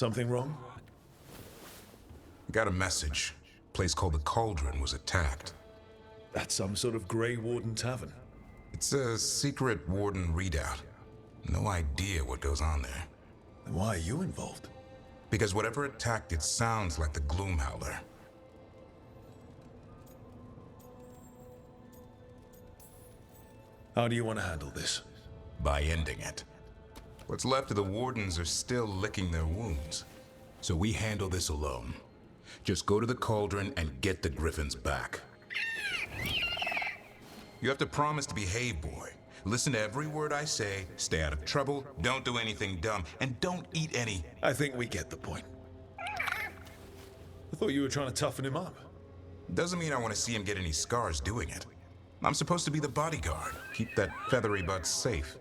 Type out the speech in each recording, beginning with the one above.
Something wrong? Got a message. Place called the Cauldron was attacked. That's some sort of Grey Warden tavern. It's a secret Warden readout. No idea what goes on there. Then why are you involved? Because whatever attacked it sounds like the Gloom Howler. How do you want to handle this? By ending it. What's left of the Wardens are still licking their wounds. So we handle this alone. Just go to the Cauldron and get the Griffins back. You have to promise to behave, boy. Listen to every word I say, stay out of trouble, don't do anything dumb, and don't eat any... I think we get the point. I thought you were trying to toughen him up. Doesn't mean I want to see him get any scars doing it. I'm supposed to be the bodyguard, keep that feathery butt safe.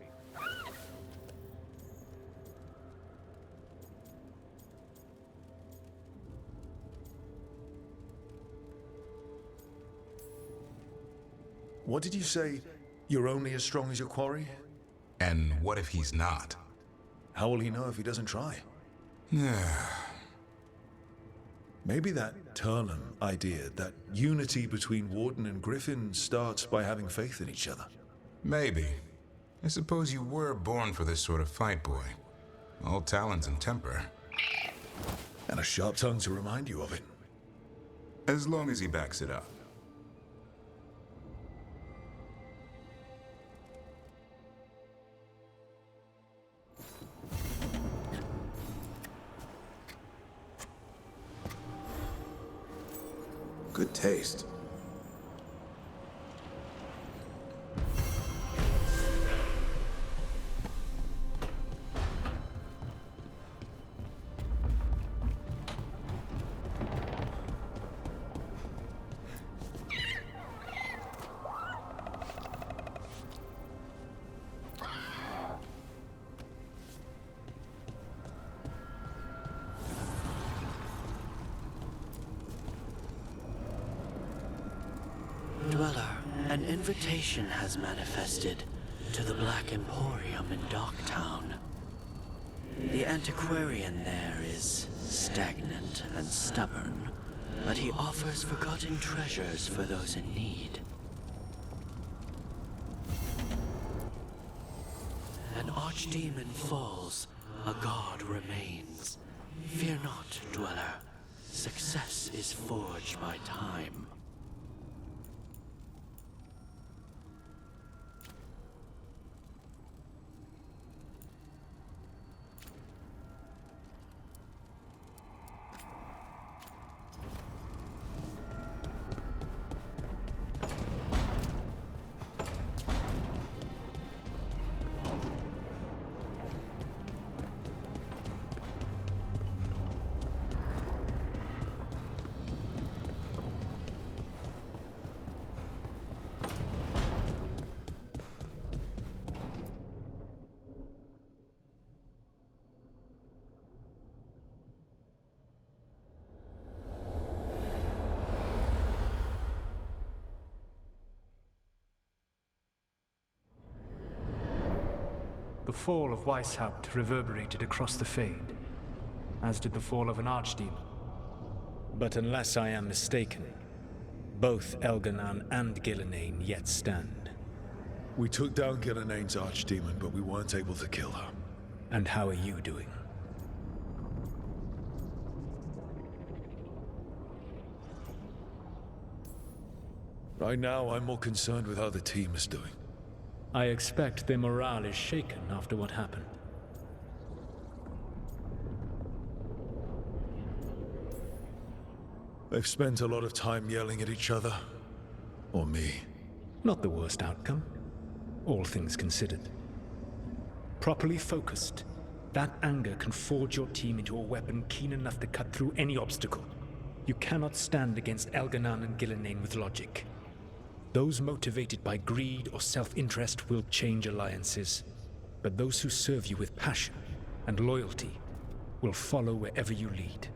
What did you say? You're only as strong as your quarry? And what if he's not? How will he know if he doesn't try? Maybe that Turnham idea, that unity between Warden and Griffin, starts by having faith in each other. Maybe. I suppose you were born for this sort of fight, boy. All talons and temper. And a sharp tongue to remind you of it. As long as he backs it up. Good taste. Dweller, an invitation has manifested to the Black Emporium in Docktown. The antiquarian there is stagnant and stubborn, but he offers forgotten treasures for those in need. An archdemon falls, a god remains. Fear not, Dweller. Success is forged by time. The fall of Weishaupt reverberated across the Fade, as did the fall of an archdemon. But unless I am mistaken, both Elganan and Gillenane yet stand. We took down Gillenane's archdemon, but we weren't able to kill her. And how are you doing? Right now, I'm more concerned with how the team is doing. I expect their morale is shaken after what happened. They've spent a lot of time yelling at each other. Or me. Not the worst outcome, all things considered. Properly focused, that anger can forge your team into a weapon keen enough to cut through any obstacle. You cannot stand against Elganan and Gillenane with logic. Those motivated by greed or self-interest will change alliances, but those who serve you with passion and loyalty will follow wherever you lead,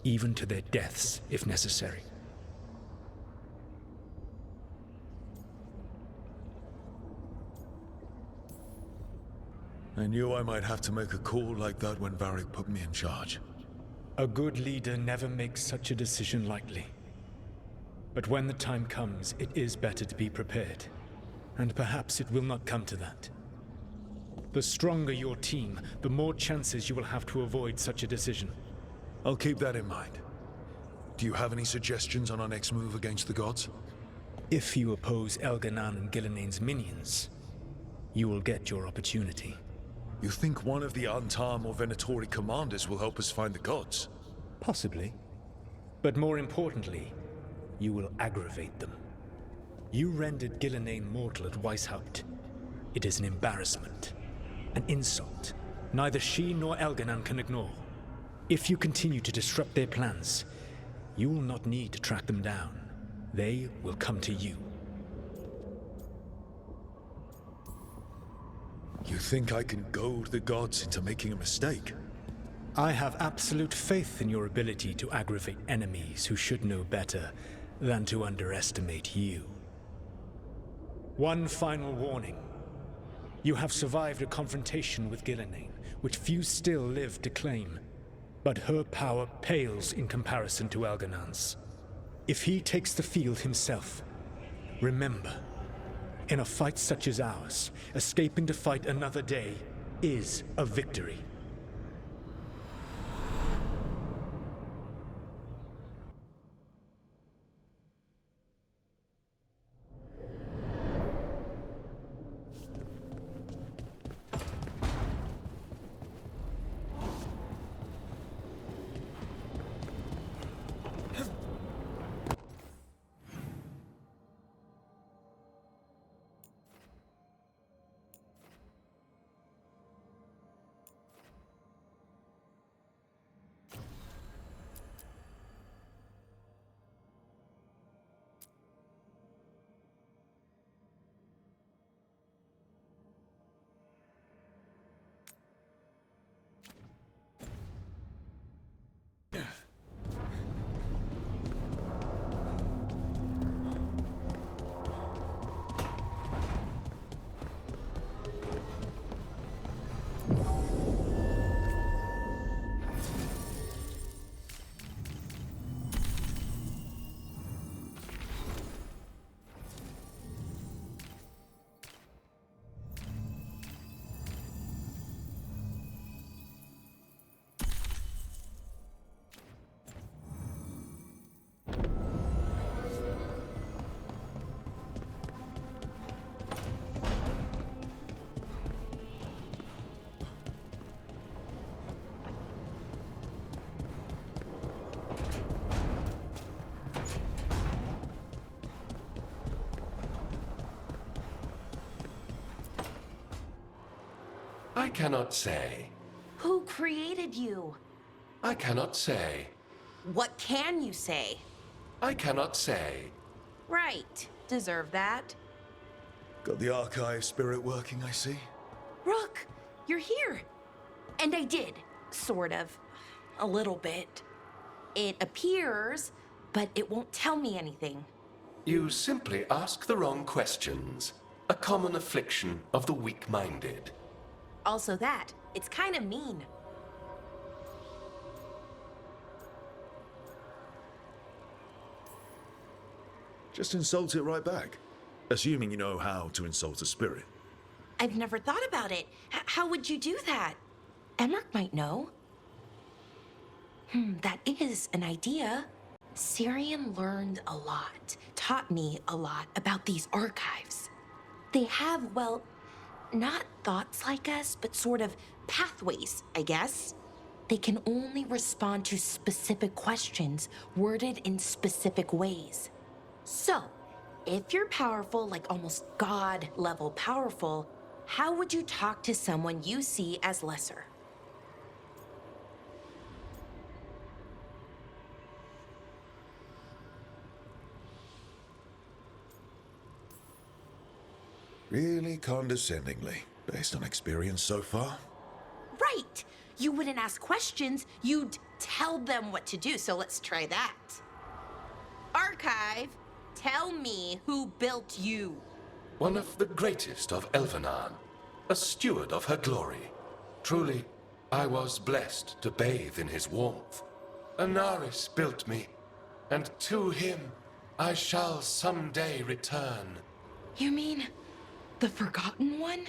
even to their deaths if necessary. I knew I might have to make a call like that when Varric put me in charge. A good leader never makes such a decision lightly. But when the time comes, it is better to be prepared. And perhaps it will not come to that. The stronger your team, the more chances you will have to avoid such a decision. I'll keep that in mind. Do you have any suggestions on our next move against the gods? If you oppose Elganan and Gilnean's minions, you will get your opportunity. You think one of the Antam or Venatori commanders will help us find the gods? Possibly. But more importantly, you will aggravate them. You rendered Gilnean mortal at Weishaupt. It is an embarrassment. An insult. Neither she nor Elganan can ignore. If you continue to disrupt their plans, you will not need to track them down. They will come to you. You think I can goad the gods into making a mistake? I have absolute faith in your ability to aggravate enemies who should know better than to underestimate you. One final warning. You have survived a confrontation with Gilnean, which few still live to claim. But her power pales in comparison to Elganan's. If he takes the field himself, remember, in a fight such as ours, escaping to fight another day is a victory. I cannot say. Who created you? I cannot say. What can you say? I cannot say. Right. Deserve that. Got the archive spirit working, I see. Rook, you're here. And I did. Sort of. A little bit. It appears, but it won't tell me anything. You simply ask the wrong questions. A common affliction of the weak-minded. Also that. It's kind of mean. Just insult it right back. Assuming you know how to insult a spirit. I've never thought about it. How would you do that? Emmerich might know. That is an idea. Syrian learned a lot, taught me a lot about these archives. They have, well, not thoughts like us, but sort of pathways, I guess. They can only respond to specific questions worded in specific ways. So, if you're powerful, like almost God-level powerful, how would you talk to someone you see as lesser? Really condescendingly, based on experience so far. Right! You wouldn't ask questions, you'd tell them what to do, so let's try that. Archive, tell me who built you. One of the greatest of Elvenan. a steward of her glory. Truly, I was blessed to bathe in his warmth. Anaris built me, and to him I shall someday return. You mean the Forgotten One?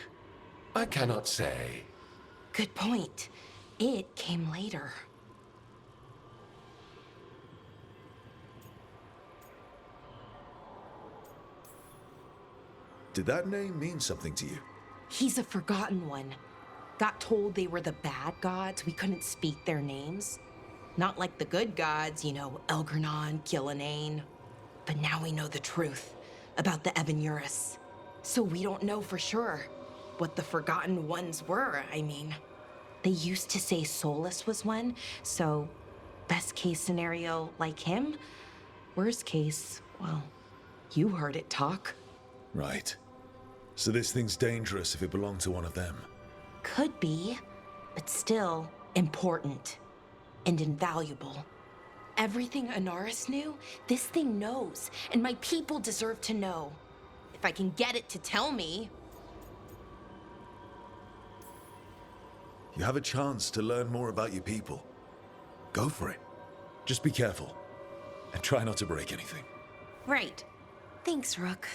I cannot say. Good point. It came later. Did that name mean something to you? He's a Forgotten One. Got told they were the bad gods. We couldn't speak their names. Not like the good gods, you know, Elgernon, Gillinane. But now we know the truth about the Evanuris. So we don't know for sure what the Forgotten Ones were, I mean. They used to say Solus was one, so best case scenario like him. Worst case, well, you heard it talk. Right. So this thing's dangerous if it belonged to one of them. Could be, but still important and invaluable. Everything Anaris knew, this thing knows, and my people deserve to know. If I can get it to tell me. You have a chance to learn more about your people. Go for it. Just be careful. And try not to break anything. Right. Thanks, Rook.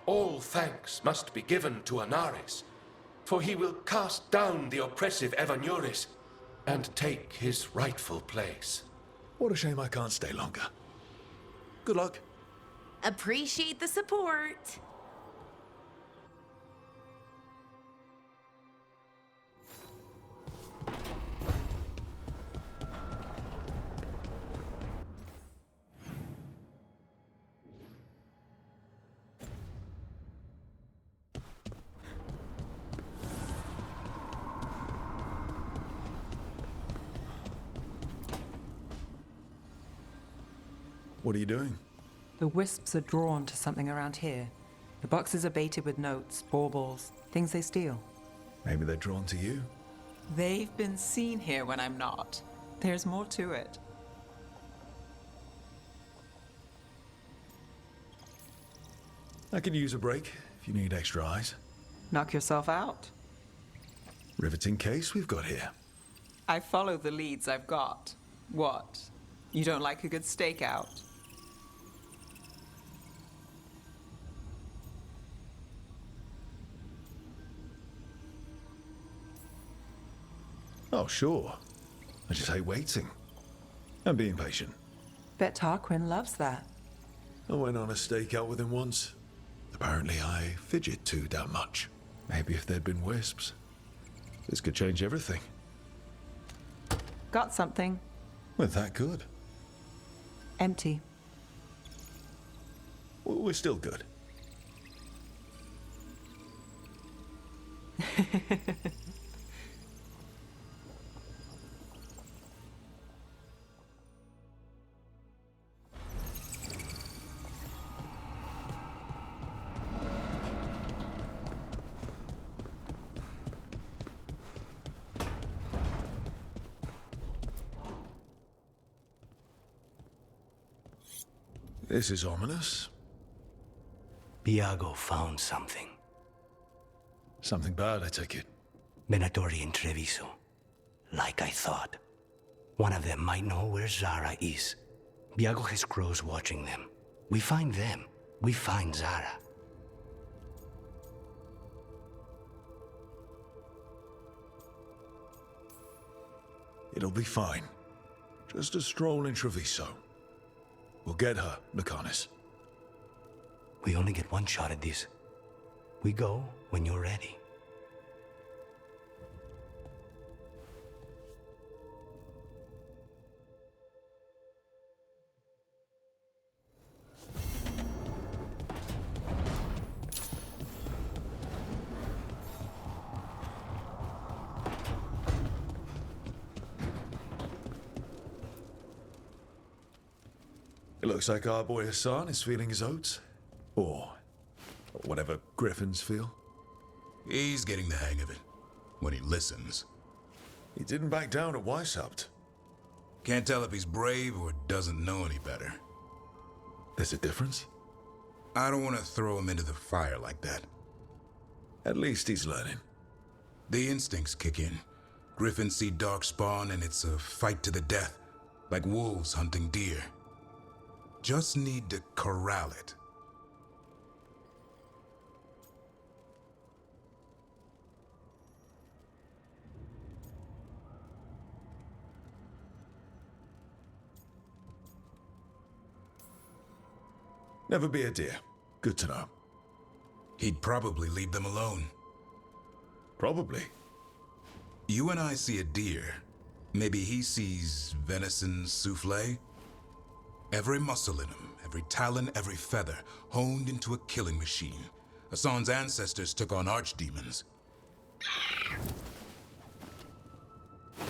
All thanks must be given to Anaris, for he will cast down the oppressive Evanuris and take his rightful place. What a shame I can't stay longer. Good luck. Appreciate the support. What are you doing? The wisps are drawn to something around here. The boxes are baited with notes, baubles, things they steal. Maybe they're drawn to you. They've been seen here when I'm not. There's more to it. I could use a break if you need extra eyes. Knock yourself out. Riveting case we've got here. I follow the leads I've got. What? You don't like a good stakeout? Oh, sure. I just hate waiting. And being patient. Bet Tarquin loves that. I went on a stakeout with him once. Apparently I fidget too damn much. Maybe if there'd been wisps, this could change everything. Got something. We're that good. Empty. We're still good. This is ominous. Biago found something. Something bad, I take it. Venatori and Treviso. Like I thought. One of them might know where Zara is. Biago has crows watching them. We find them. We find Zara. It'll be fine. Just a stroll in Treviso. We'll get her, Lucanus. We only get one shot at this. We go when you're ready. It looks like our boy Hassan is feeling his oats. Or whatever griffins feel. He's getting the hang of it. When he listens. He didn't back down at Weishaupt. Can't tell if he's brave or doesn't know any better. There's a difference? I don't want to throw him into the fire like that. At least he's learning. The instincts kick in. Griffins see darkspawn and it's a fight to the death, like wolves hunting deer. Just need to corral it. Never be a deer. Good to know. He'd probably leave them alone. Probably. You and I see a deer. Maybe he sees venison souffle? Every muscle in him, every talon, every feather, honed into a killing machine. Hassan's ancestors took on archdemons.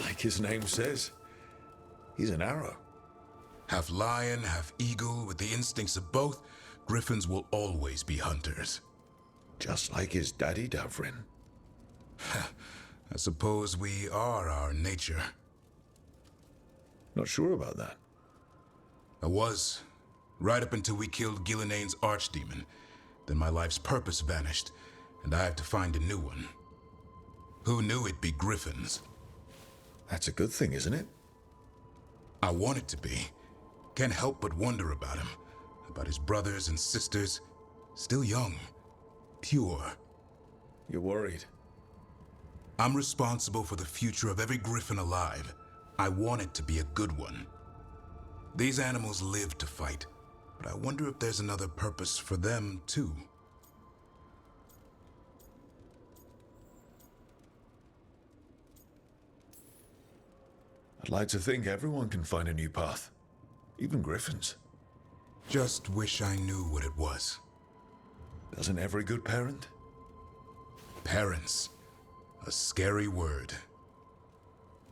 Like his name says, he's an arrow. Half lion, half eagle, with the instincts of both, griffins will always be hunters. Just like his daddy, Davrin. I suppose we are our nature. Not sure about that. I was, right up until we killed Gillineane's archdemon. Then my life's purpose vanished, and I have to find a new one. Who knew it'd be griffins? That's a good thing, isn't it? I want it to be. Can't help but wonder about him, about his brothers and sisters. Still young, pure. You're worried. I'm responsible for the future of every griffin alive. I want it to be a good one. These animals live to fight, but I wonder if there's another purpose for them, too. I'd like to think everyone can find a new path. Even griffins. Just wish I knew what it was. Doesn't every good parent? Parents. A scary word.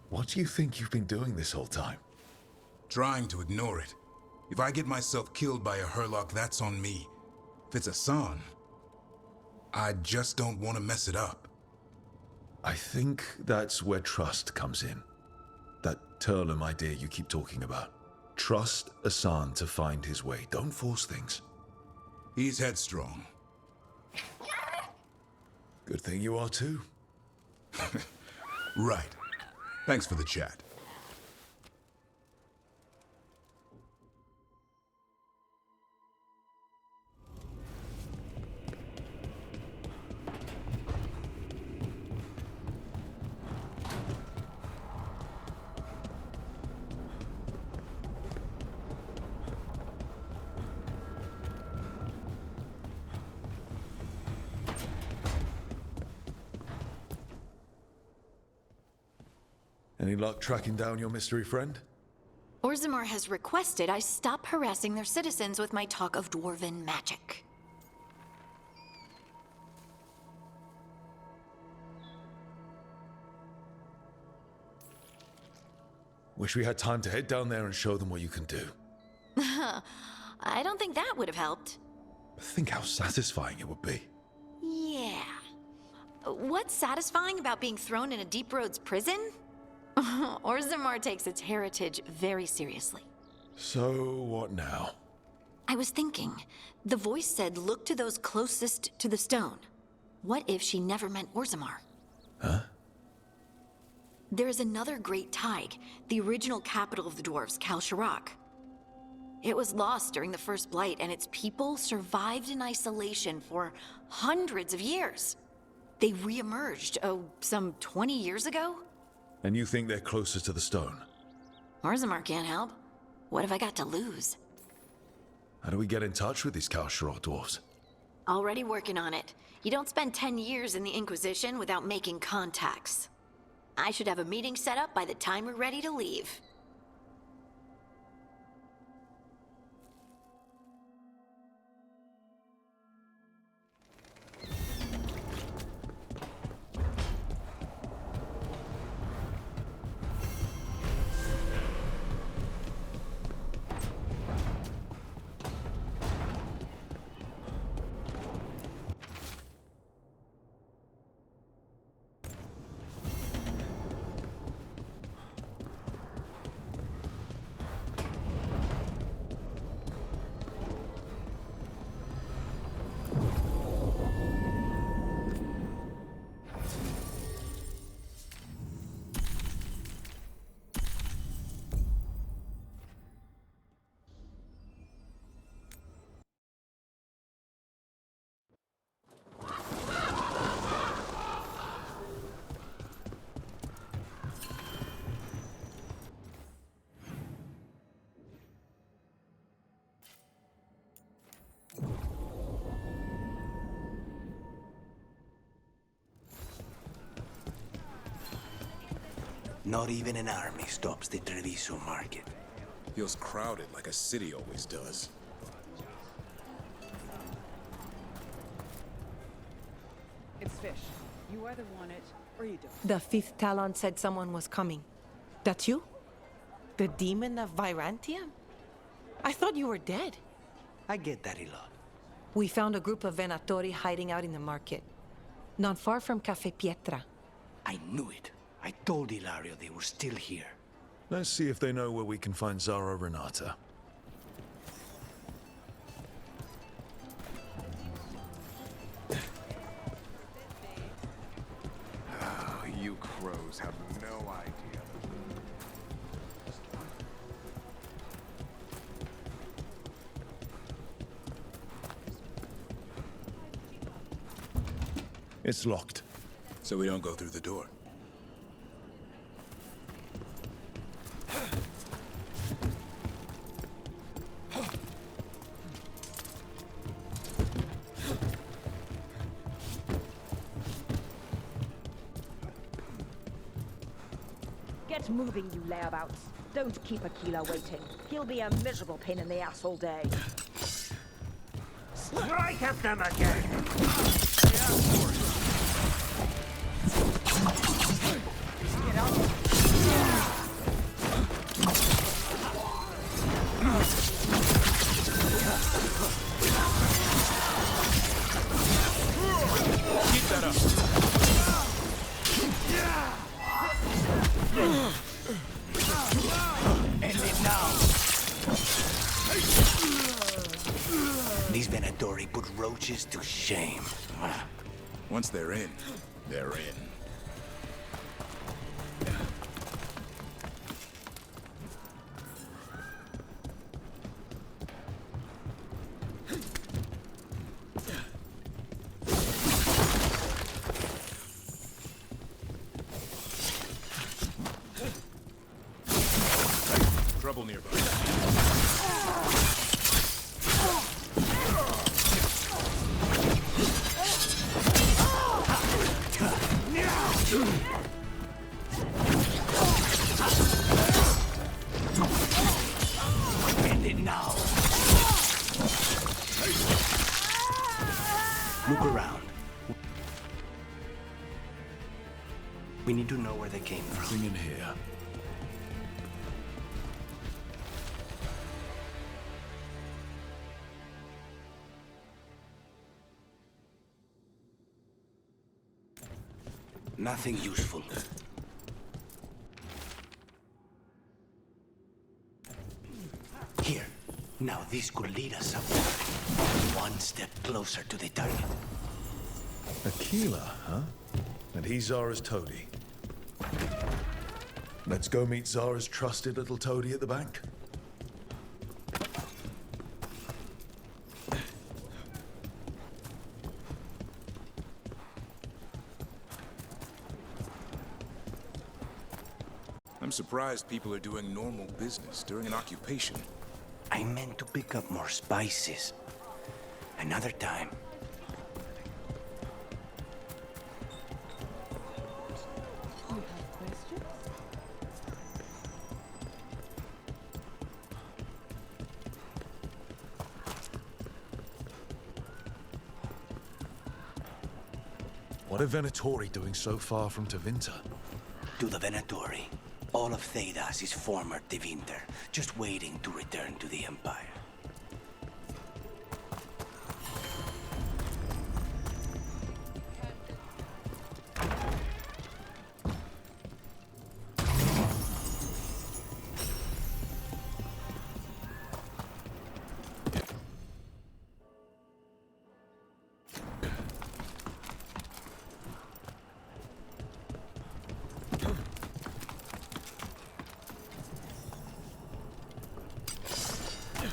What do you think you've been doing this whole time? Trying to ignore it. If I get myself killed by a Hurlock, that's on me. If it's Hassan, I just don't want to mess it up. I think that's where trust comes in. That Turlum idea you keep talking about. Trust Hassan to find his way. Don't force things. He's headstrong. Good thing you are too. Right. Thanks for the chat. Any luck tracking down your mystery friend? Orzammar has requested I stop harassing their citizens with my talk of dwarven magic. Wish we had time to head down there and show them what you can do. I don't think that would have helped. Think how satisfying it would be. Yeah. What's satisfying about being thrown in a Deep Roads prison? Orzammar takes its heritage very seriously. So, what now? I was thinking, the voice said look to those closest to the stone. What if she never meant Orzammar? Huh? There is another great Tig, the original capital of the dwarves, Kal Shirak. It was lost during the First Blight, and its people survived in isolation for hundreds of years. They re-emerged, some 20 years ago? And you think they're closer to the stone? Orzammar can't help. What have I got to lose? How do we get in touch with these Kal Shirak dwarves? Already working on it. You don't spend 10 years in the Inquisition without making contacts. I should have a meeting set up by the time we're ready to leave. Not even an army stops the Treviso market. Feels crowded like a city always does. It's fish. You either want it, or you don't. The fifth Talon said someone was coming. That's you? The demon of Virantium? I thought you were dead. I get that a lot. We found a group of Venatori hiding out in the market. Not far from Cafe Pietra. I knew it. I told Ilario they were still here. Let's see if they know where we can find Zara Renata. Oh, you crows have no idea. It's locked. So we don't go through the door. Get moving, you layabouts. Don't keep Aquila waiting. He'll be a miserable pain in the ass all day. Strike at them again! Get up. Keep that up. End it now! These Venatori put roaches to shame. Once they're in, they're in. Trouble nearby. End it now! Look around. We need to know where they came from. Nothing in here. Nothing useful. Here. Now this could lead us somewhere. One step closer to the target. Aquila, huh? And he's Zara's toady. Let's go meet Zara's trusted little toady at the bank. I'm surprised people are doing normal business during an occupation. I meant to pick up more spices. Another time. You have questions? What are Venatori doing so far from Tevinter? To the Venatori. All of Thedas is former Tevinter, just waiting to return to the Empire.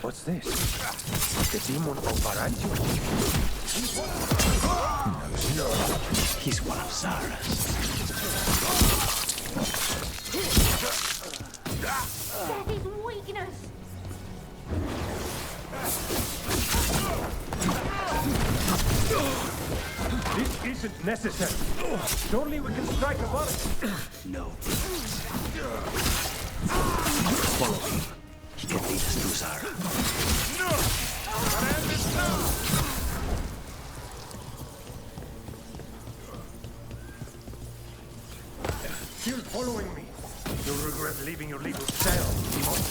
What's this? The demon of Varantium? He's one of Zara's. That is weakness! This isn't necessary. Surely we can strike a blow. No. Follow him. He can lead us to Zara. No! Gotta end this now! Still following me. You'll regret leaving your little cell, Timon.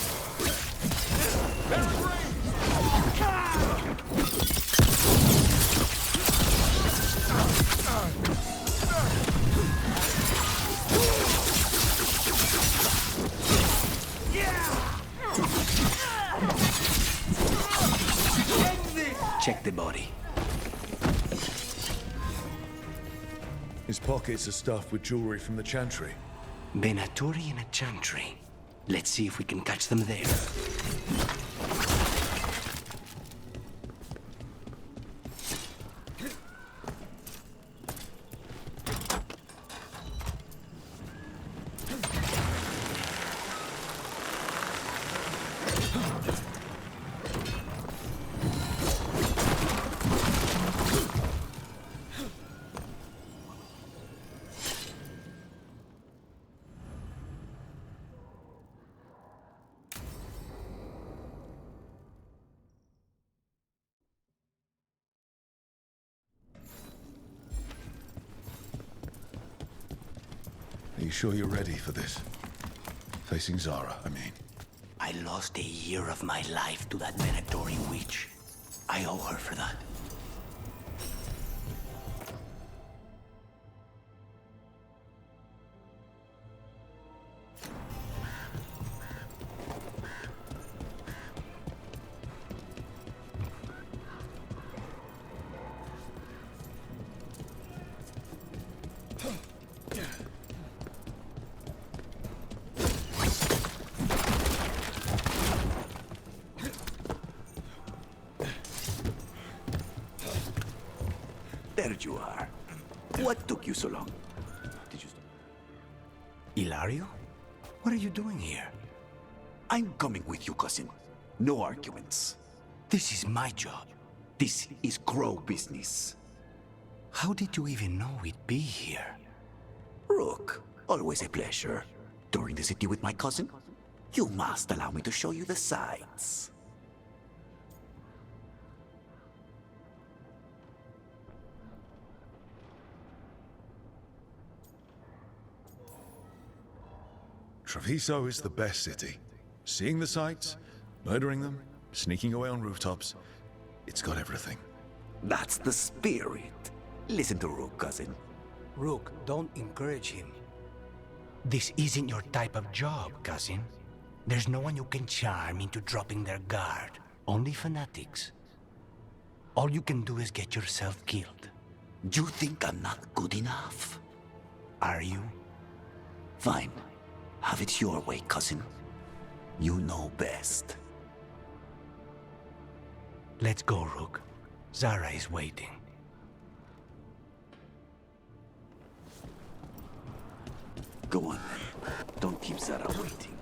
Check the body. His pockets are stuffed with jewelry from the Chantry. Venatori in a chantry. Let's see if we can catch them there. Are you sure you're ready for this? Facing Zara, I mean. I lost a year of my life to that Venatori witch. I owe her for that. There you are. What took you so long? Did you... Ilario? What are you doing here? I'm coming with you, cousin. No arguments. This is my job. This is Crow business. How did you even know we'd be here? Rook, always a pleasure. Touring the city with my cousin? You must allow me to show you the sights. Treviso is the best city. Seeing the sights, murdering them, sneaking away on rooftops, it's got everything. That's the spirit. Listen to Rook, cousin. Rook, don't encourage him. This isn't your type of job, cousin. There's no one you can charm into dropping their guard. Only fanatics. All you can do is get yourself killed. You think I'm not good enough? Are you? Fine. Have it your way, cousin. You know best. Let's go, Rook. Zara is waiting. Go on, then. Don't keep Zara waiting.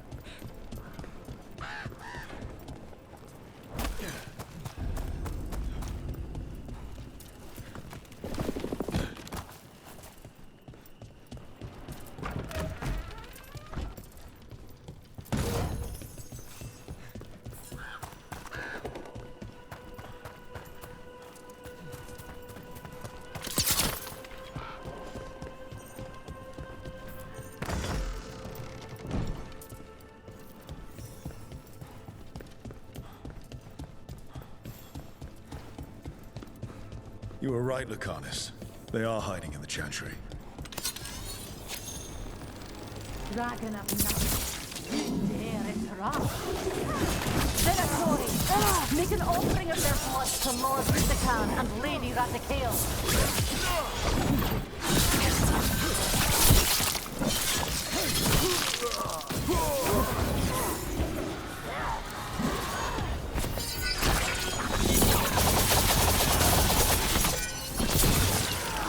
You were right, Lucanus. They are hiding in the Chantry. Dragon of night, dare interrupt. Venatori, make an offering of their blood to Lord Ritacan and Lady Ratakale.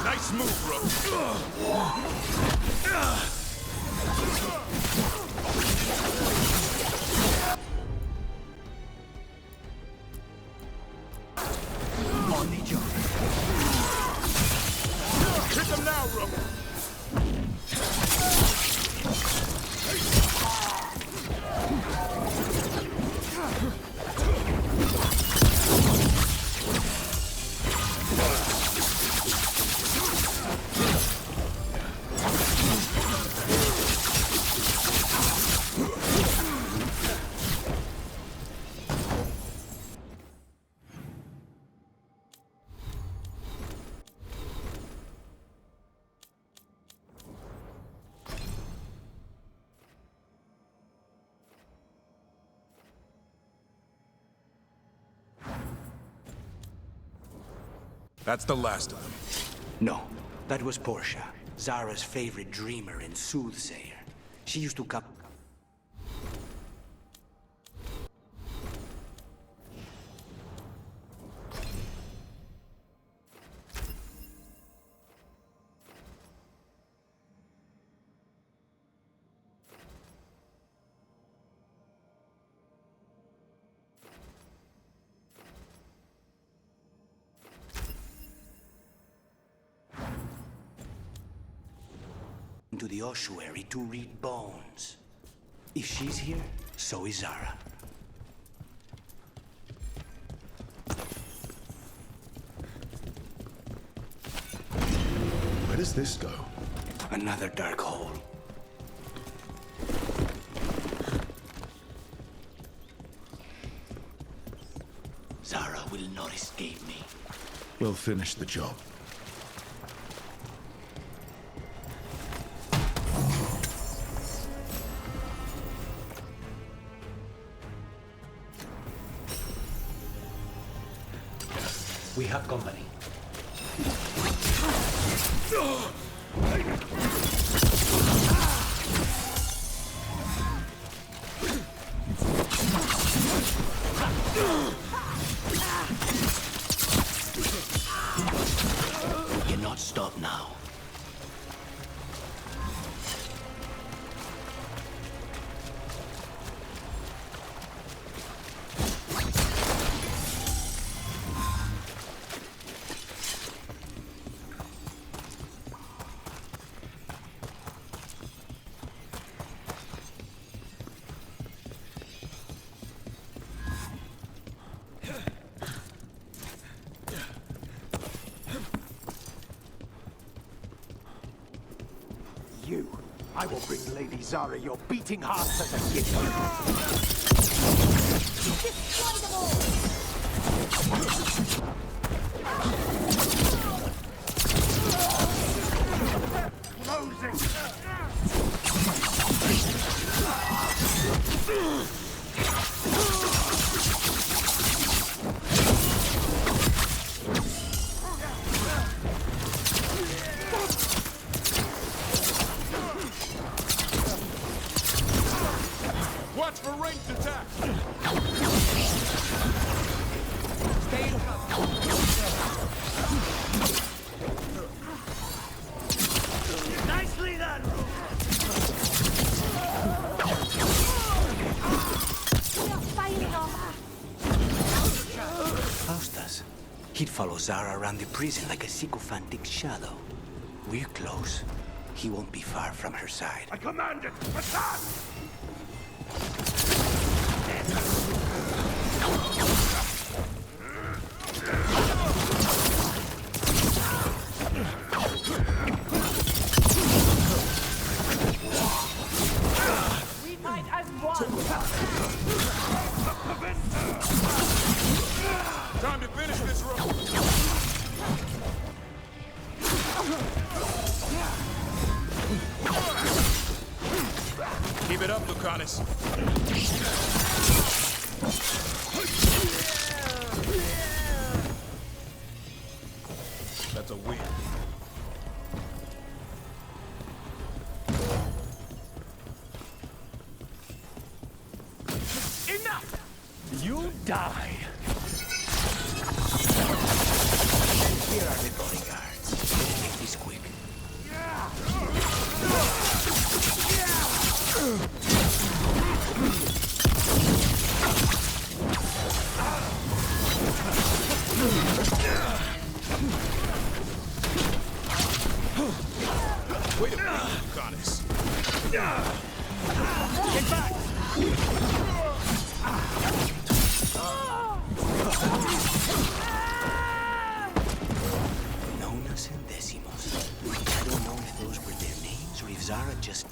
Nice move, Rook. On the job. That's the last of them. No, that was Portia, Zara's favorite dreamer and soothsayer. She used to come... into the ossuary to read bones. If she's here, so is Zara. Where does this go? Another dark hole. Zara will not escape me. We'll finish the job. We have company. We cannot stop now. I will bring Lady Zara your beating hearts as a gift. Destroy them all! Watch for ranged attack! Stay in cover. Nicely done! You're fighting off. Faustus. He'd follow Zara around the prison like a sycophantic shadow. We're close. He won't be far from her side. I command it! Attack! We fight as one. Time to finish this room! Keep it up, Lucanus. That's a win. Enough! You die! Here are the bodyguards. Let's make this quick. Wait a minute, Lucanus. Get back! Nonas and Decimos. I don't know if those were their names or if Zara just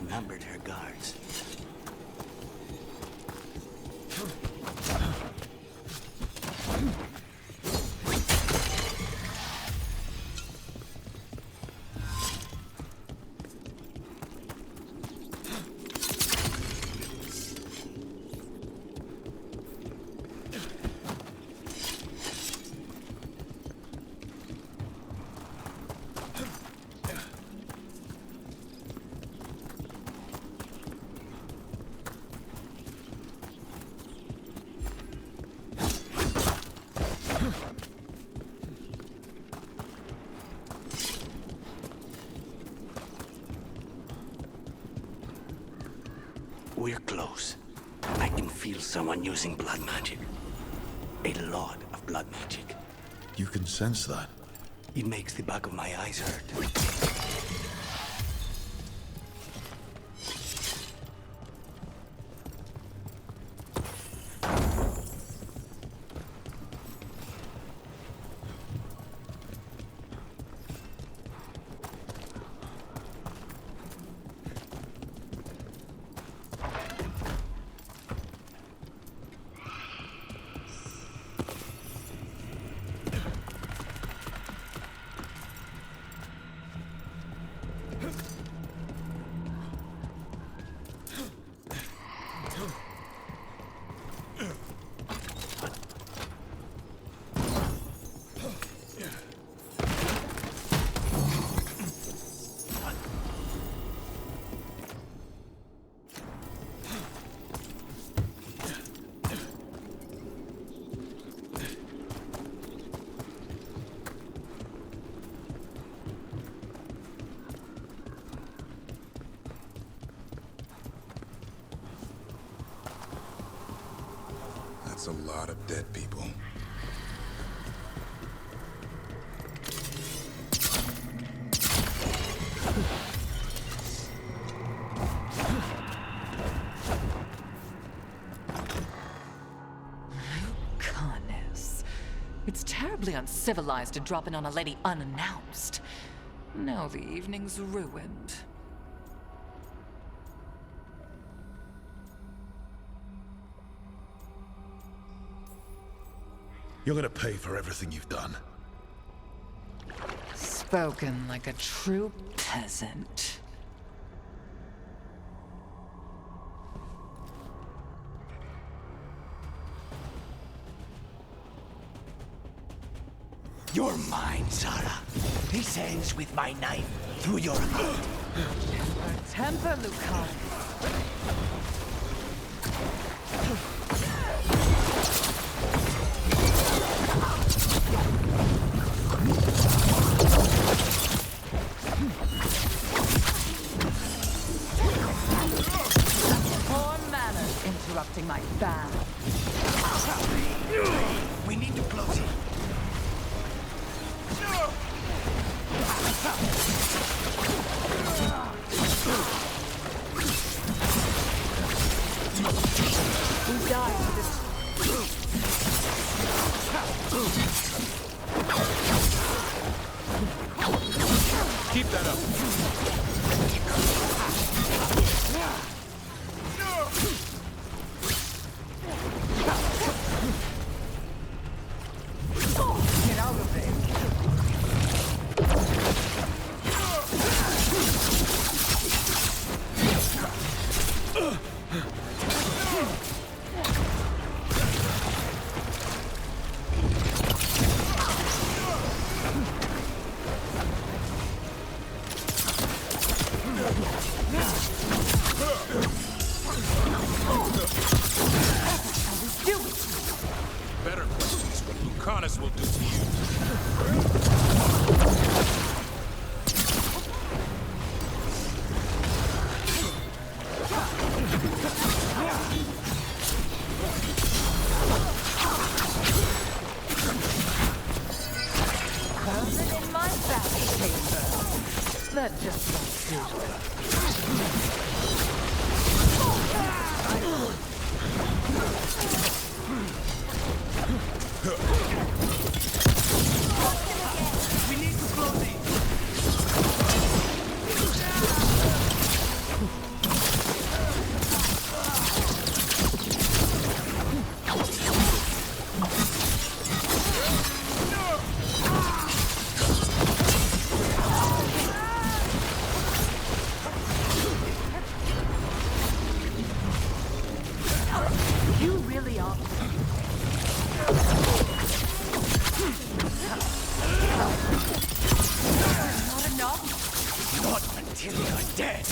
numbered her guards. We're close. I can feel someone using blood magic. A lot of blood magic. You can sense that. It makes the back of my eyes hurt. That's a lot of dead people. Goodness. It's terribly uncivilized to drop in on a lady unannounced. Now the evening's ruined. You're gonna pay for everything you've done. Spoken like a true peasant. You're mine, Sarah. This ends with my knife through your heart. Temper, Lucan. Poor manners interrupting my bath. We need to close it. We died for this. Keep that up. Get out of there. Better questions what Lucanus will do to you. Permanent in my back chamber. That just won't do. We need to close it. You really are. Not enough? Not until you're dead.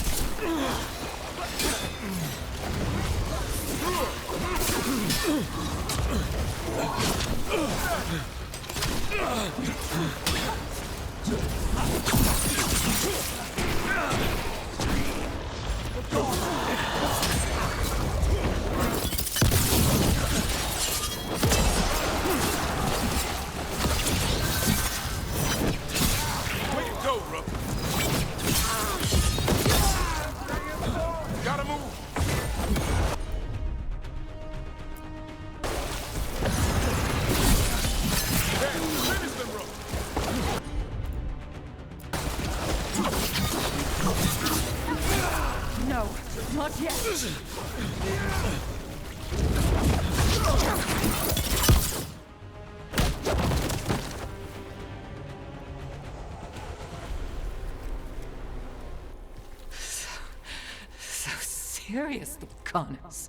No, not yet. So serious, the Connors.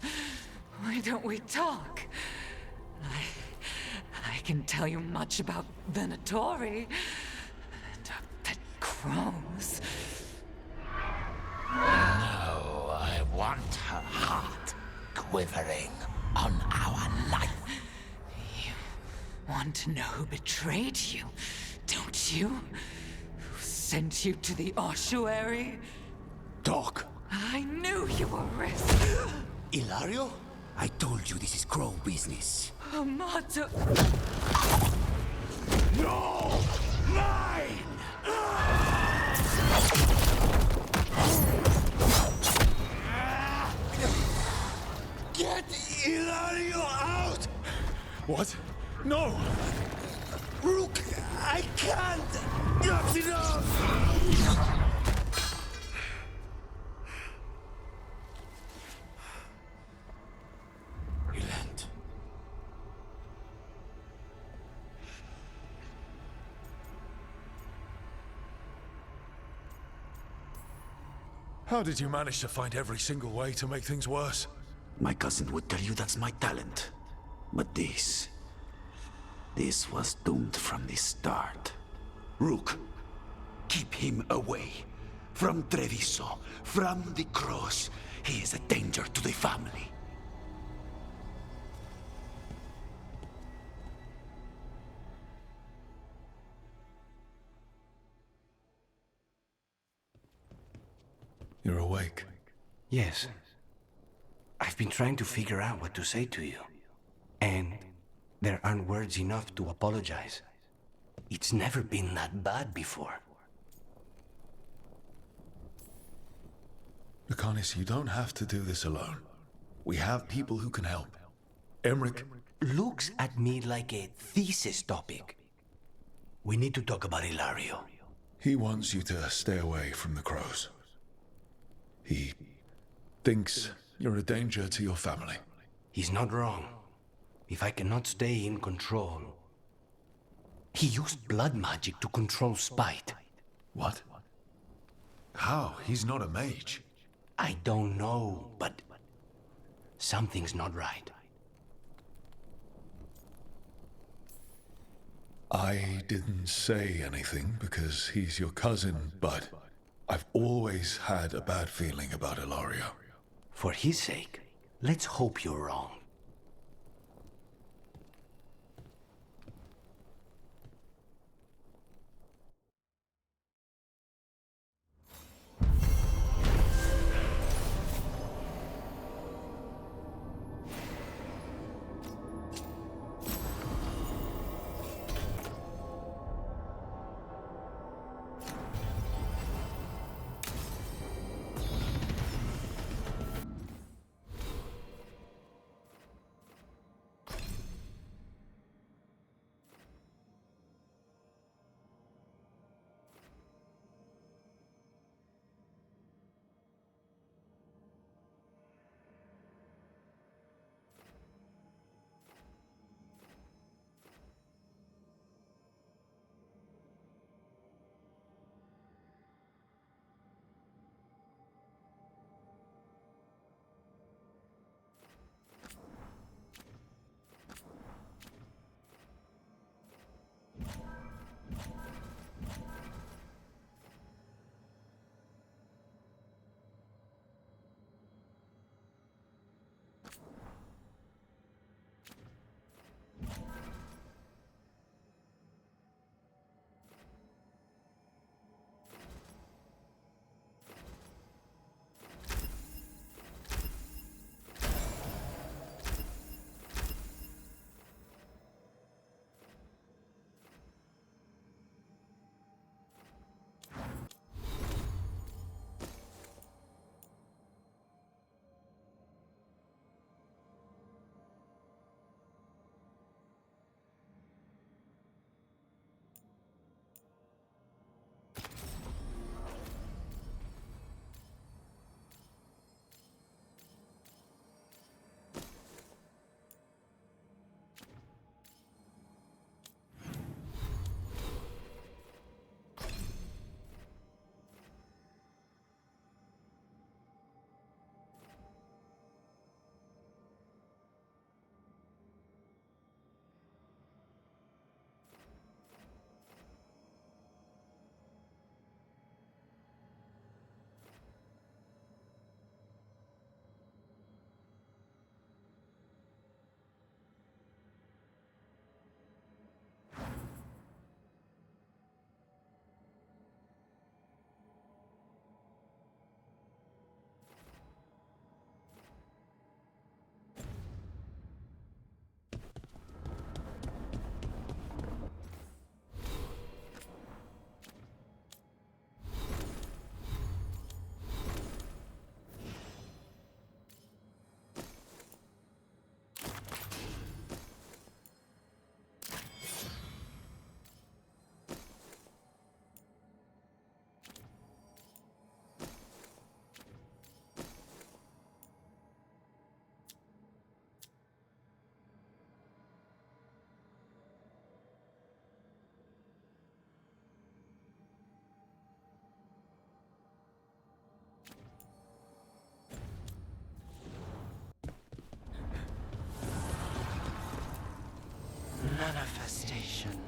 Why don't we talk? I can tell you much about Venatori and our pet crows. No, I want her heart quivering on our life. You want to know who betrayed you, don't you? Who sent you to the ossuary? Doc! I knew you were risk. Ilario? I told you this is crow business. Amato. No! Mine! Get Ilario out! What? No! Rook, I can't! Not enough! Relent. How did you manage to find every single way to make things worse? My cousin would tell you that's my talent. But this was doomed from the start. Rook, keep him away. From Treviso, from the cross. He is a danger to the family. You're awake. Yes. I've been trying to figure out what to say to you. And there aren't words enough to apologize. It's never been that bad before. Lucanis, you don't have to do this alone. We have people who can help. Emmerich looks at me like a thesis topic. We need to talk about Ilario. He wants you to stay away from the crows. He thinks you're a danger to your family. He's not wrong. If I cannot stay in control... He used blood magic to control spite. What? How? He's not a mage. I don't know, but something's not right. I didn't say anything because he's your cousin, but I've always had a bad feeling about Ilario. For his sake, let's hope you're wrong. station.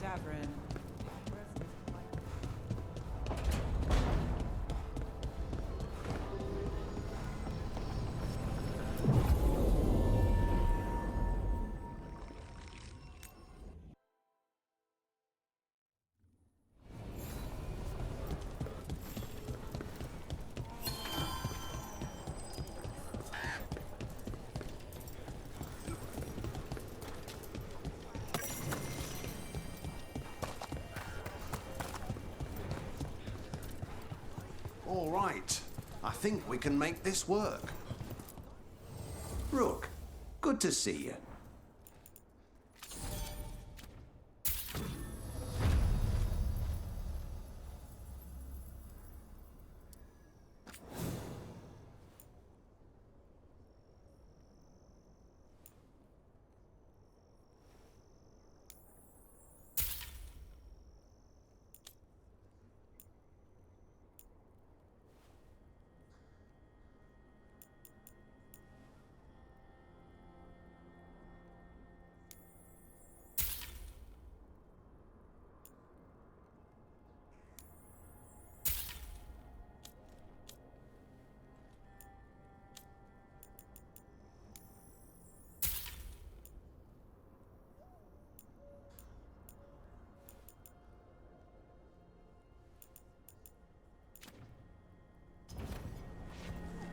Davrin. All right. I think we can make this work. Rook, good to see you.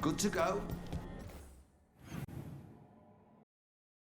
Good to go.